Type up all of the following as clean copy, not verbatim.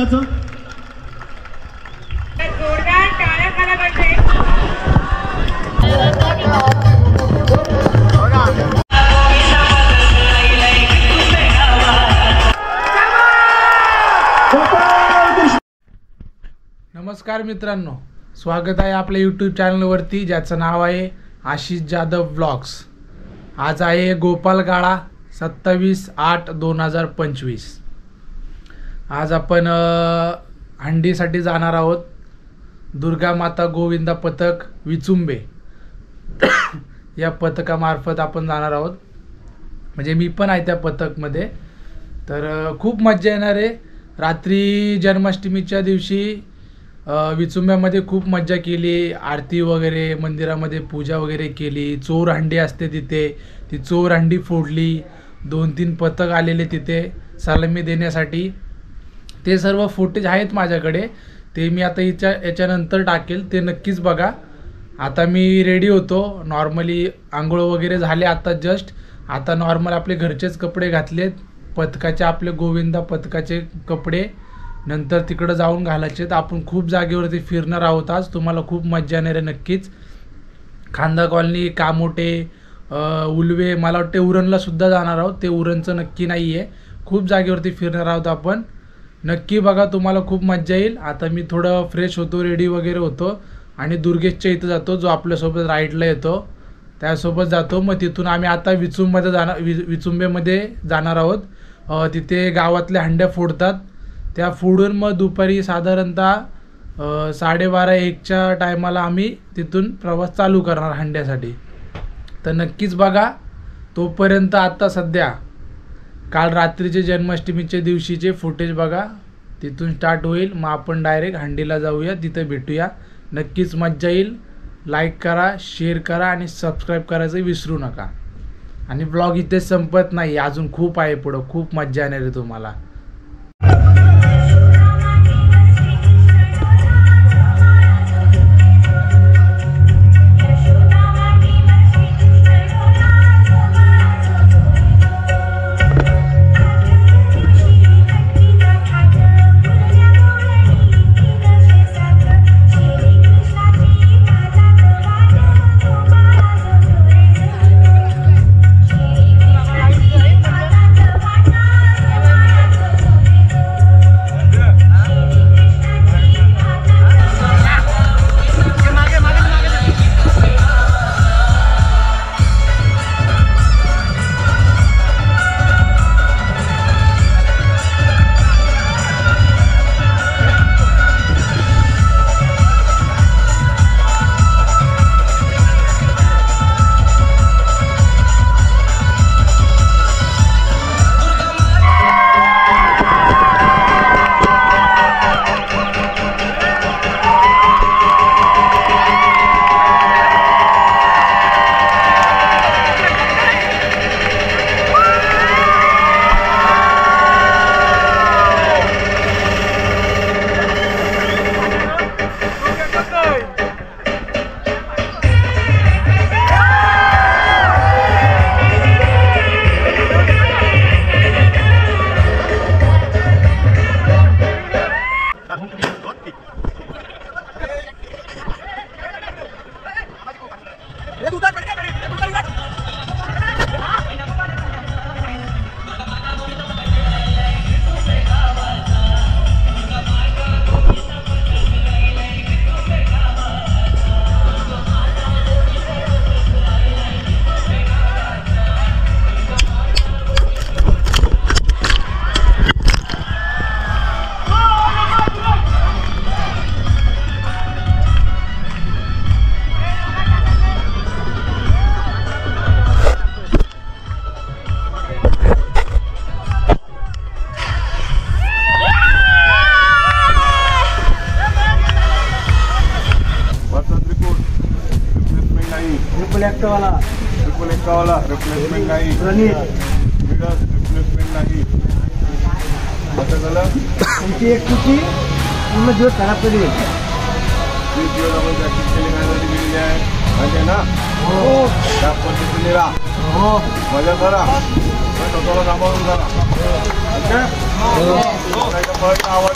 पथकाचं जोरदार टाळ्या झाल्या पाहिजे। नमस्कार मित्रांनो, स्वागत आहे आपल्या यूट्यूब चॅनलवरती ज्याचं नाव आहे आशिष जाधव व्लॉग्स। आज आहे गोपालगाळा 27/8/2025। आज आपण हंडीसाठी जाणार आहोत। दुर्गा माता गोविंदा पथक विचुंबे या पथकामार्फत आपण जाणार आहोत। म्हणजे मी पण आहे त्या पथकमध्ये। तर खूप मजा येणार आहे। रात्री जन्माष्टमीच्या दिवशी विचुंब्यामध्ये खूप मजा केली, आरती वगैरे, मंदिरामध्ये पूजा वगैरे केली। चोर हंडी असते तिथे, ती चोर हंडी फोडली। 2-3 पथक आलेले तिथे सलामी देण्यासाठी। ते सर्व फुटेज आहेत माझ्याकडे, ते मी आता याच्यानंतर टाकेल, ते नक्कीच बघा। आता मी रेडी होतो, नॉर्मली आंघोळ वगैरे झाले आता जस्ट। आता नॉर्मल आपले घरचेच कपडे घातलेत, पथकाचे आपले गोविंदा पथकाचे कपडे नंतर तिकडे जाऊन घालायचे। तर आपण खूप जागेवरती फिरणार आहोत आज, तुम्हाला खूप मजा येणार आहे नक्कीच। खांदा कॉलनी, कामोटे, उलवे, मला वाटते उरणला सुद्धा जाणार आहोत। ते उरणचं नक्की नाही आहे, खूप जागेवरती फिरणार आहोत आपण। नक्की बघा, तुम्हाला खूप मजा येईल। आता मी थोडं फ्रेश होतो, रेडी वगैरे होतो आणि दुर्गेशच्या इथं जातो, जो आपल्यासोबत राईडला येतो त्यासोबत जातो। मग तिथून आम्ही आता विचुंबेमध्ये जाणार आहोत। तिथे गावातल्या हंड्या फोडतात, त्या फोडून मग दुपारी साधारणतः 12:30-1च्या टायमाला आम्ही तिथून प्रवास चालू करणार हंड्यासाठी। तर नक्कीच बघा। तोपर्यंत आता सध्या काल रात्रीचे जन्माष्टमीच्या दिवशीचे फुटेज बघा, तिथून स्टार्ट होईल। मग आपण डायरेक्ट हंडीला जाऊया, तिथं भेटूया। नक्कीच मजा येईल। लाईक करा, शेअर करा आणि सबस्क्राईब करायचं विसरू नका। आणि ब्लॉग इथे संपत नाही, अजून खूप आहे पुढं, खूप मजा येणार आहे तुम्हाला। वाला रिप्लेसमेंट नाही, रिप्लेसमेंट नाही। आता झालं तुमची एक चुकी पूर्ण दिवस खराब केली। 20 दिवस आपण प्रॅक्टिस केली गेलेली आहे माहिती ना। हो त्या पद्धतीने राहा, हो मजा करा, पण स्वतःला सांभाळून करा। ओके, नाही तर आवाज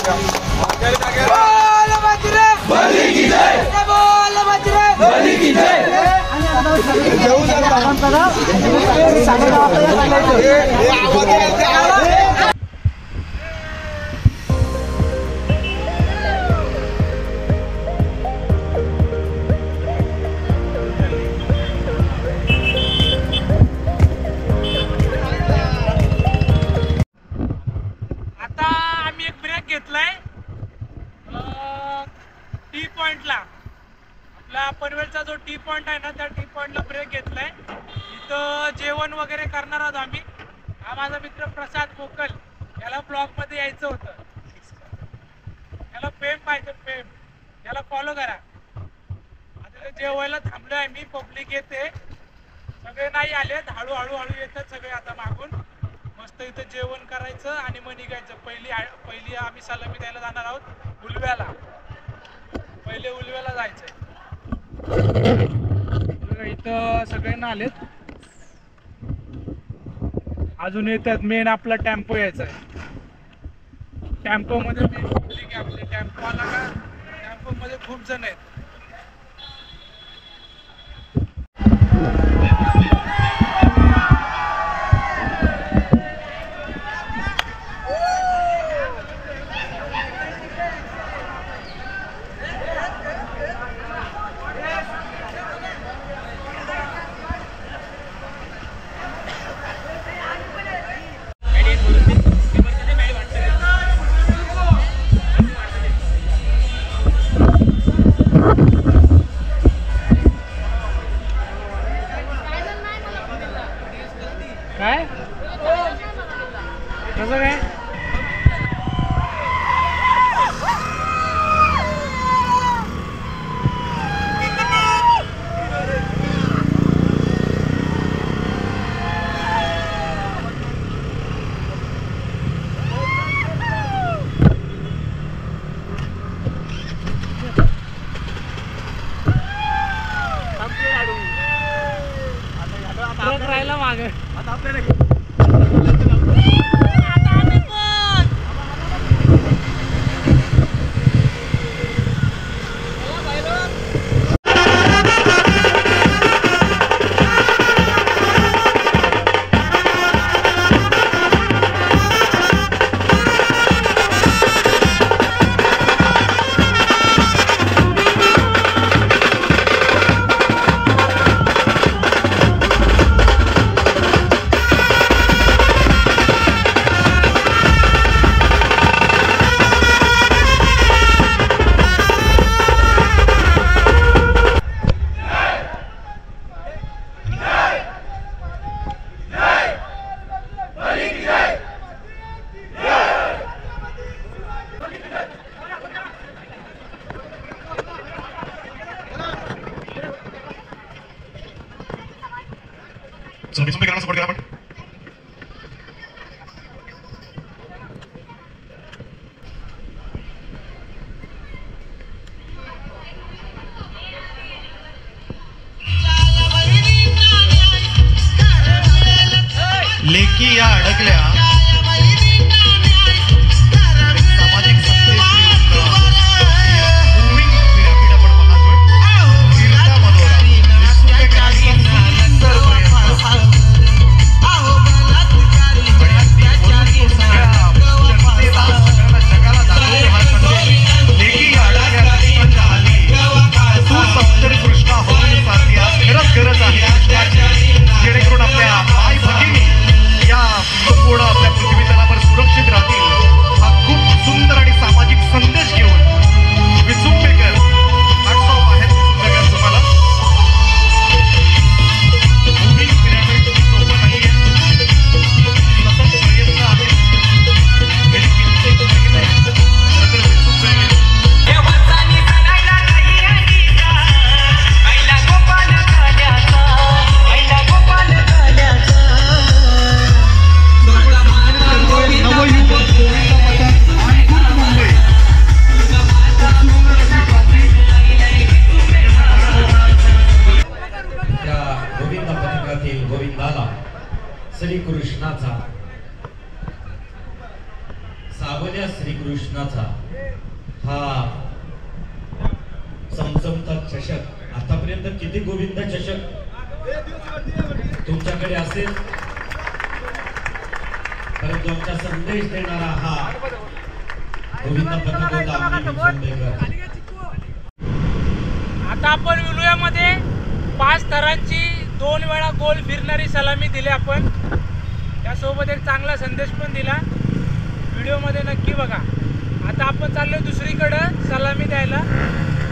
टी पॉइंटला आपला पनवेलचा जो टी पॉइंट आहे ना त्या टी पॉइंटला ब्रेक घेतलाय. इथं जेवण वगैरे करणार आहोत आम्ही. हा माझा मित्र प्रसाद कोकल, याला ब्लॉग मध्ये यायचं होतं. याला फेम पाहिजे, फेम. याला फॉलो करा. आता जेवायला थांबलोय आम्ही, पब्लिक येते, सगळे नाही आलेत, हळूहळू येतात सगळे आता मागून. मस्त इथं जेवण करायचं आणि मग निघायचं. पहिली आम्ही सलामी द्यायला जाणार आहोत उलव्याला. पहिले उलव्याला जायचंय. इथं सगळे ना आलेत, अजून येतात. मेन आपला टेम्पो यायचा आहे. टेम्पो मध्ये मेन पब्लिक आहे आपली. टेम्पो आला का टेम्पो मध्ये खूप जण आहेत. काय कसं काय राहिला मागे. आता आपल्याला सपोर्ट करा आपण. लेकी या अडकल्या सामाजिक संदेश मूविंग पिरामिड आपण पाहतोय. कीर्ता मधोरा जगाला दाखवतो हा संदेश. लेकी या अडकल्या तू सप्तरी कृष्णा होऊन साध्या खरंच गरज आहे कृष्णाची, जेणेकरून आपल्या माय भगिनी या संपूर्ण आपल्या पृथ्वी तलावर सुरक्षित राहतील. हा खूप सुंदर आणि सामाजिक संदेश घेऊन विचुंबेकर हॅट्स ऑफ आहेत विचुंबेकर तुम्हाला. मूव्हिंग पिरामिड सोपं नाहीये, सतत प्रयत्न आहेत. गेली कित्येक महिने खरं तर विचुंबेकर गोविंदा पथकातील गोविंदाला श्रीकृष्णाचा सावल्या श्रीकृष्णाचा हा चमचमता चषक आतापर्यंत किती गोविंद चषक तुमच्याकडे असेल, परंतु आमचा संदेश देणारा हा गोविंद पथक होता. आता आपण विलुयामध्ये 5 थरांची 2 वेळा गोल फिरणारी सलामी दिली आपण. त्यासोबत एक चांगला संदेश पण दिला. व्हिडिओमध्ये नक्की बघा. आता आपण चाललोय दुसरीकडं सलामी द्यायला.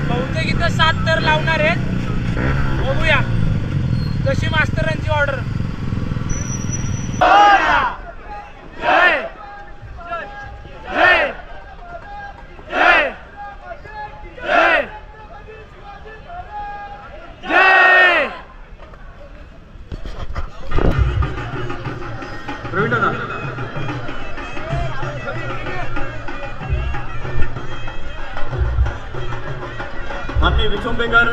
बहुतेक इथं 7 थर लावणार आहेत. बघूया कशी मास्तरांची ऑर्डर. आम्ही विचुंबेकर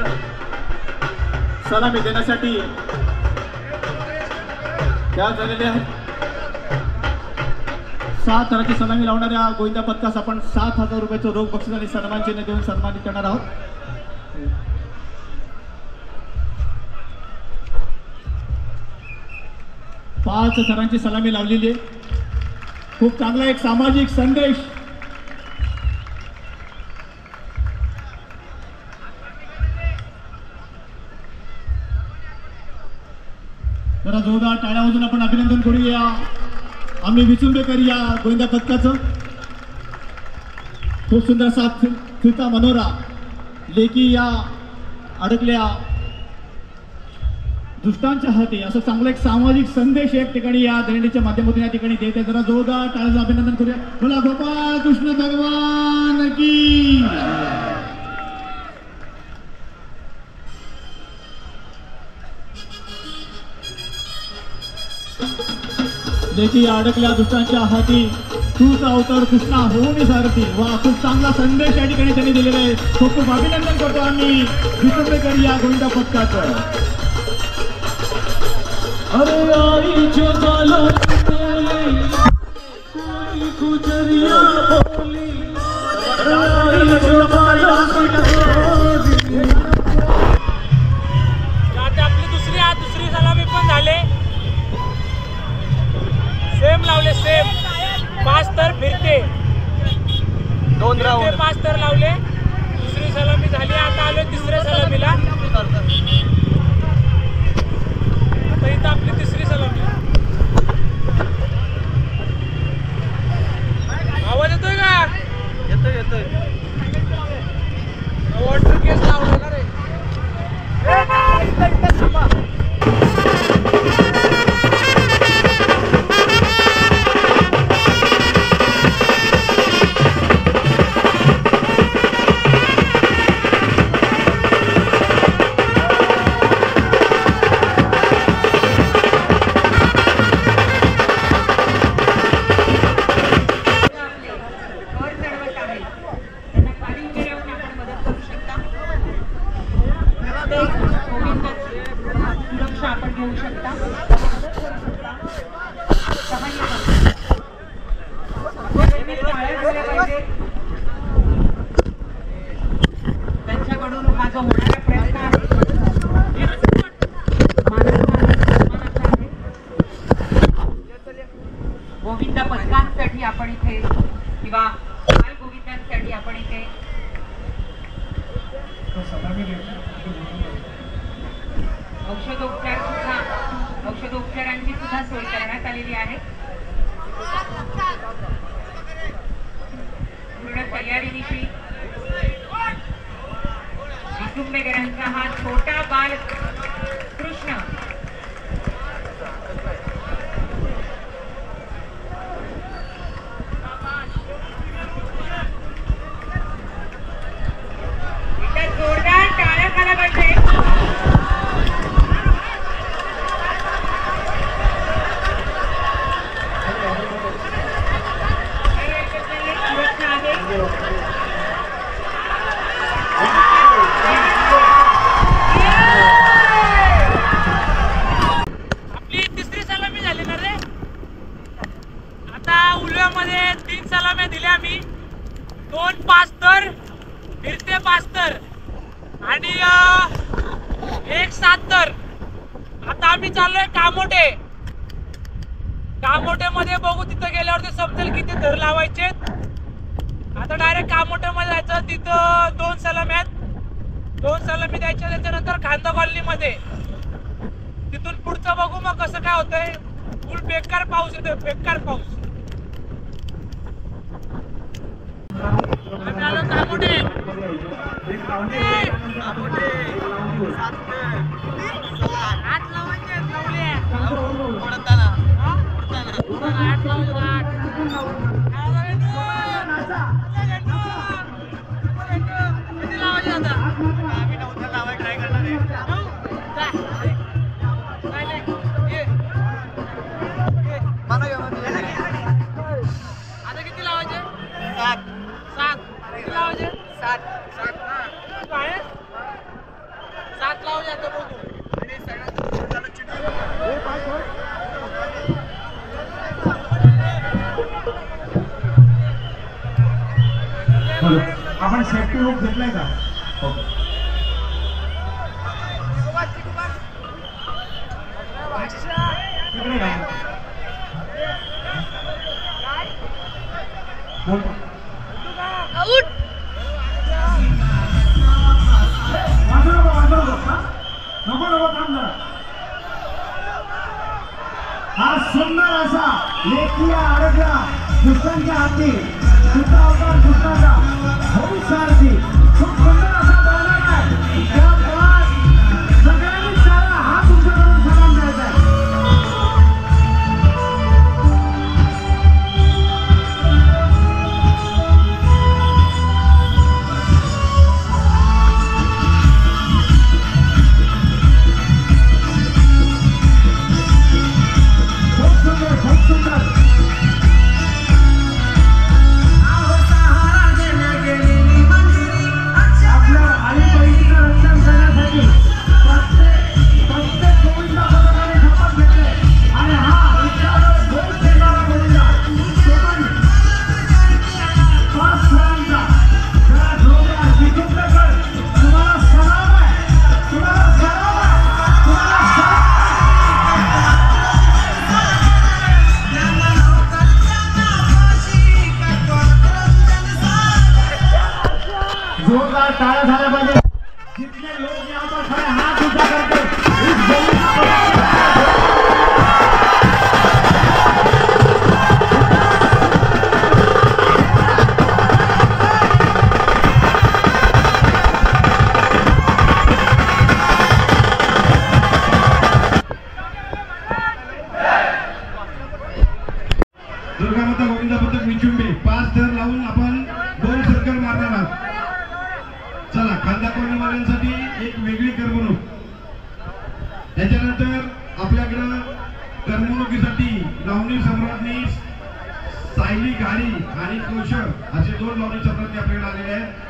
सलामी देण्यासाठी तयार झालेले आहेत. 7 थराची सलामी लावणाऱ्या गोविंदा पथकास आपण 7,000 रुपयाचं रोख बक्षीस आणि सन्मान चिन्ह देऊन सन्मानित करणार आहोत. पाच थरांची सलामी लावलेली आहे. खूप चांगला एक सामाजिक संदेश जरा जोरदार टाळ्या वाजून आपण अभिनंदन करूया आम्ही विचुंबेकर या गोविंदा पथकाचं. खूप सुंदर असा फिरता मनोरा लेकी या अडकल्या दुष्टांच्या हाती असं चांगला एक सामाजिक संदेश एक ठिकाणी या दंडीच्या माध्यमातून या ठिकाणी देत आहे. जरा जोरदार टाळ्याचं अभिनंदन करूया. बोला गोपाळ कृष्ण भगवान की. लेकी अडकल्या दुष्टांच्या हाती तूच अवतार कृष्णा होऊन सारथी. वा खूप चांगला संदेश या ठिकाणी त्यांनी दिलेला आहे. खूप खूप अभिनंदन करतो आम्ही विचुंबेकर या गोविंदा पथकाचं. अरे आई जगाला गुजरिया बोली आता आपली दुसरी सलामी पण झाले. सेम लावले सेम 5 थर फिरते 2 राऊंड 5 थर लावले. दुसरी सलामी झाली. आता आलो तिसऱ्या सलामीला. आता इथं आपली तिसरी सलामी. आवाज येतोय का? येतोय. वॉटर केस लावला ना रे. त्यांच्याकडून हा जो होणारा प्रयत्न आहे गोविंदा पथकांसाठी आपण इथे किंवा बाल गोविंदांसाठी आपण इथे औषधोपचारांची सुद्धा सोय करण्यात आलेली आहे. पूर्ण तयारीनिशी विचुंबेकरांचा हा छोटा बाल कृष्ण जोरदार टाळ्या झाला पाहिजे. आपली तिसरी सलामी झाली ना रे. आता उलव्यामध्ये 3 सलाम्या दिल्या आम्ही. 2 पास्तर, फिरते पास्तर आणि 1 सातर. आता आम्ही चाललोय कामोठे. कामोठे मध्ये बघू, तिथं गेल्यावरती समजेल किती धर लावायचे. आता डायरेक्ट कामोठे मध्ये जायचं. तिथं 2 सलामी आहेत, 2 सलामी द्यायच्या. त्याच्यानंतर खांदा कॉलनी मध्ये. तिथून पुढचं बघू मग कसं काय होतंय. फुल बेकार पाऊस येतोय, बेकार पाऊस. आम्ही आलो कामोठे. हात लावायचे, लावले. हात लावले, किती लावायचे आता? आम्ही 9 लावाय ट्राय करणार आहे. आता किती लावायचे? 7. किती लावायचे? 7 आहे. 7 लावायचे आता बघू. आपण सेफ्टी हुक घेतलाय का? हा सुंदर असा लेखिया अडकला दुसऱ्यांच्या हाती. दुसरा अवतार दुसऱ्याचा होऊ सारथी. खूप सुंदर असा बॅनर आहे. त्या काळात सगळ्यांनी त्याला हात तुमच्याकडून सलाम द्यायचा आहे. खूप सुंदर, खूप सुंदर. आपल्या आईबाईचं रक्षण करण्यासाठी प्रत्येक गोविंदा पथकाने शपथ घेतली आणि हा विचारावर दोष देणारा गोविंदा केवळ 5 फळांचा. जरा जोरदार विजुंबेकर, तुम्हाला सलाम आहे, तुम्हाला सलाम आहे, तुम्हाला सलाम. जोरदार टाळ्या झाल्या पाहिजे. जितने लोग यहाँ पर खड़े हाथ ऊंचा करके इस गोविंदा दुर्गामाता गोविंदा पथक विचुंबे 5 थर लावून आपण 2 सर्कल मारणार आहोत. चला, खांदा कॉलनीवाल्यांसाठी एक वेगळी करमणूक. त्याच्यानंतर आपल्याकडं करमणुकीसाठी लावणी सम्राज्ञी सायली घाडी आणि कौशल असे 2 लावणी सम्राज्ञी आपल्याकडे आलेले आहेत.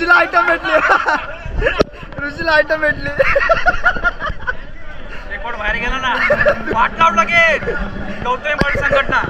ऋषीला आयटम भेटली. ऋषीला आयटम भेटली. रेकॉर्ड बाहेर गेला ना. वाट लावलं लगे गौतमी बळ संघटना.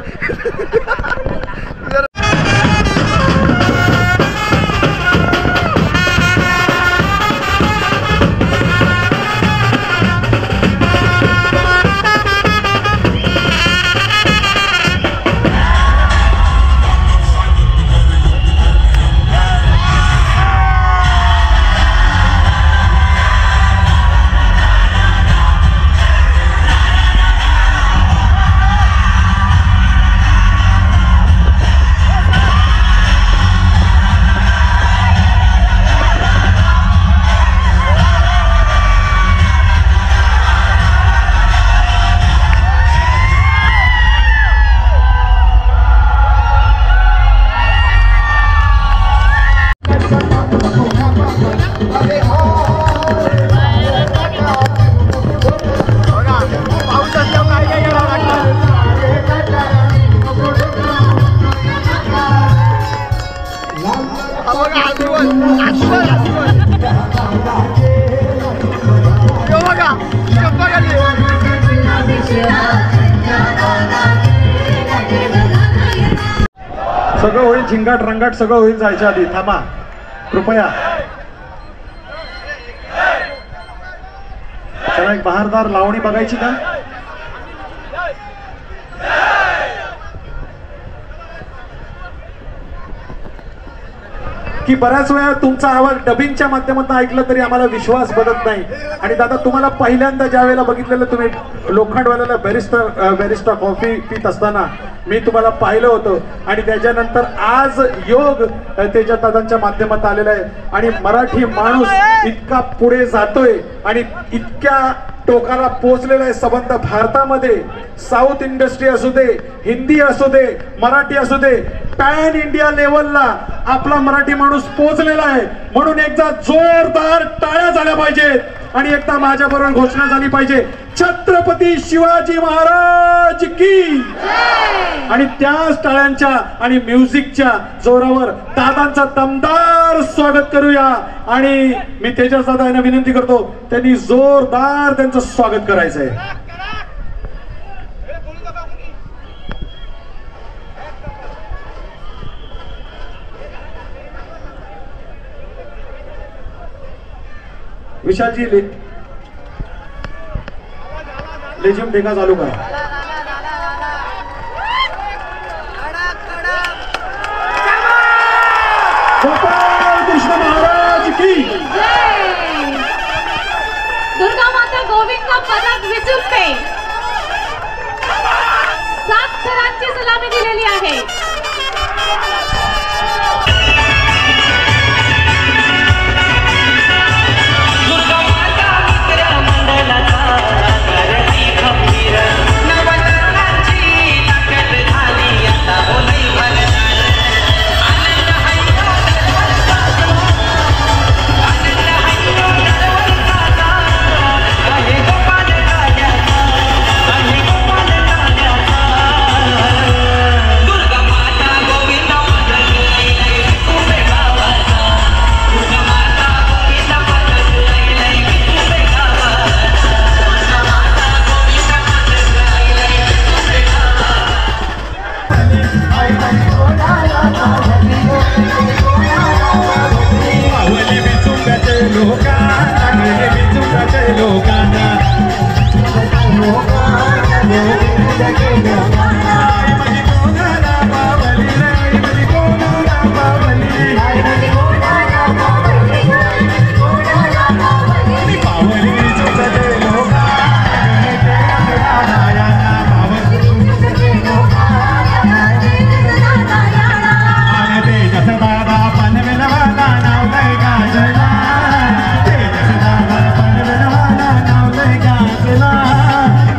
सगळं होईल झिंगाट रंगाट सगळं होईल जायच्या आधी थांबा कृपया. चला एक बहारदार लावणी बघायची का? की बऱ्याच वेळा तुमचा आवाज डबिंगच्या माध्यमातून ऐकलं तरी आम्हाला विश्वास बदलत नाही. आणि दादा तुम्हाला पहिल्यांदा ज्या वेळेला बघितलेलं तुम्ही लोखंडवाल्याला बॅरिस्टा कॉफी पित असताना मी तुम्हाला पाहिलं होतं. आणि त्याच्यानंतर आज योग तेजा दादांच्या माध्यमात आलेला आहे. आणि मराठी माणूस इतका पुढे जातोय आणि इतक्या टोकाला पोहोचलेला आहे संबंध भारतामध्ये. साऊथ इंडस्ट्री असू दे, हिंदी असू दे, मराठी असू दे, पॅन इंडिया लेवलला आपला मराठी माणूस पोहोचलेला आहे. म्हणून एकदा जोरदार टाळ्या झाल्या पाहिजेत आणि एकदा माझ्याबरोबर घोषणा झाली पाहिजे छत्रपती शिवाजी महाराज की. आणि त्याच टाळ्यांच्या आणि म्युझिकच्या जोरावर दादांचा दमदार स्वागत करूया. आणि मी तेजस दादा यांना विनंती करतो त्यांनी जोरदार त्यांचं स्वागत करायचं आहे. विशालजी लेझिम देखा चालू करा. गोपाल कृष्ण महाराज की. दुर्गा माता गोविंद पदक विचुंबे 7 थरांची सलामी दिलेली आहे.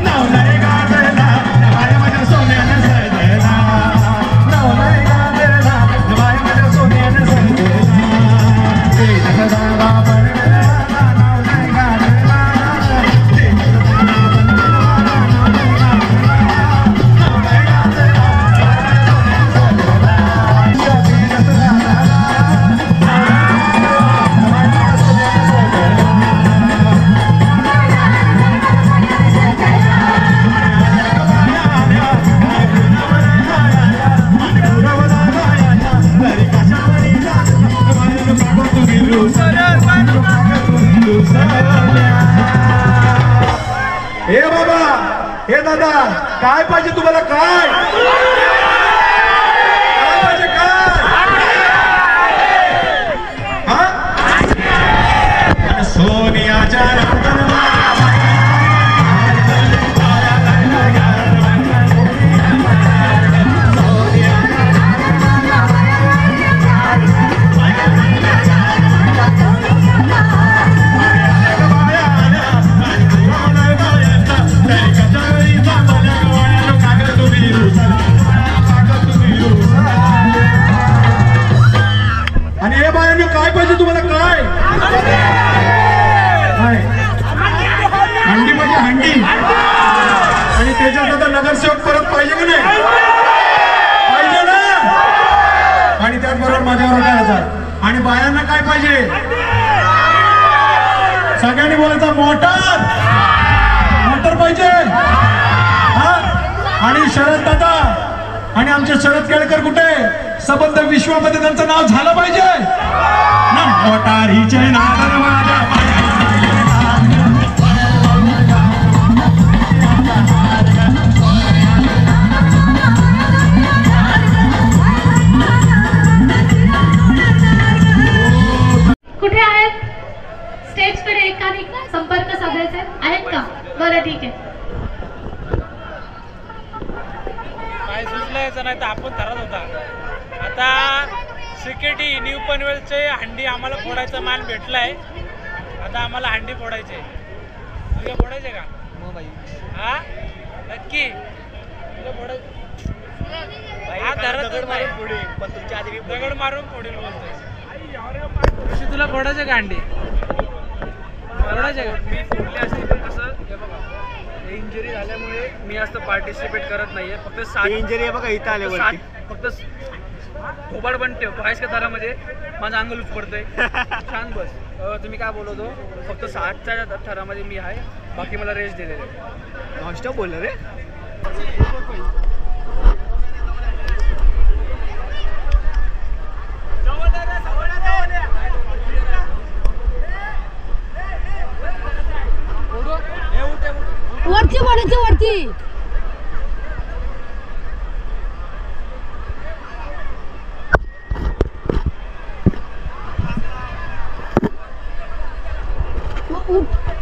नाव हे बाबा, हे दादा, काय पाहिजे तुम्हाला? काय पाहिजे? काय हा? सोनियाच्या आणि हे बायांनो, काय पाहिजे तुम्हाला? काय हंडी म्हणजे हंडी. आणि त्याच्यात आता नगरसेवक परत पाहिजे की नाही? पाहिजे ना. आणि त्याचबरोबर माझ्यावर करायचा. आणि बायांना काय पाहिजे? सगळ्यांनी बोलायचं मोटर. मोटर पाहिजे. आणि शरद दादा आणि आमचे शरद केळकर कुठे? सबंध विश्वामध्ये त्यांचं नाव झालं पाहिजे ना. मोटारीचे नाद माझ्या कुठे आहेत? स्टेज कडे एकाधिक संपर्क साधायचे आहेत का? बरं, ठीक आहे. काय सुचलं नाही तर आपण ठरत होता. आता सिक्युरिटी न्यू पनवेलचे हंडी आम्हाला फोडायचा मान भेटलाय. आता आम्हाला हंडी फोडायचे. तुला फोडायचे का? हा नक्की तुला फोडायचं. हा धरत नाही पण तुमच्या आधी दगड मारून फोडेल बोलतोय. तुला फोडायचे का हंडी? फोडायचे का? मी फोडले असेल पण कसं हे बघा, इंजुरी झाल्यामुळे मी असं पार्टिसिपेट करत नाहीये. फक्त 7 इंजुरी आहे बघा इथं आल्यावरती. फक्त थोबाड पण ठेव. आहेस का थरामध्ये? माझं अंग लूज पडतंय. छान बस. तुम्ही काय बोलवतो? फक्त 7च्या थरामध्ये मी आहे. बाकी मला रेस्ट दिलेले. नॉनस्टॉप बोललं रे. वरती बोलायचं वरती. उठ.